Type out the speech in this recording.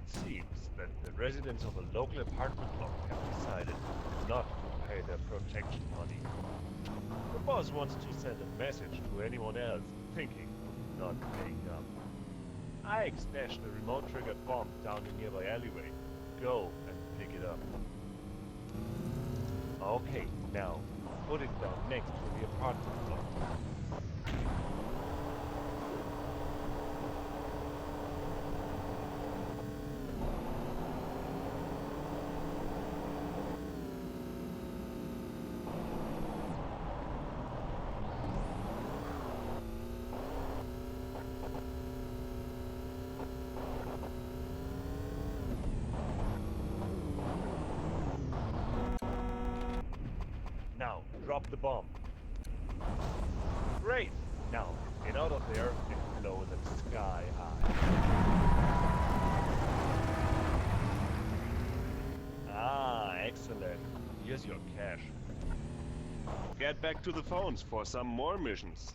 seems that the residents of a local apartment block have decided not to pay their protection money. The boss wants to send a message to anyone else thinking of not paying up. I stashed a remote-triggered bomb down the nearby alleyway. Go and pick it up. Okay, now put it down next to the apartment block. Now, drop the bomb. Great! Now, get out of there and blow them sky high. Ah, excellent. Here's your cash. Get back to the phones for some more missions.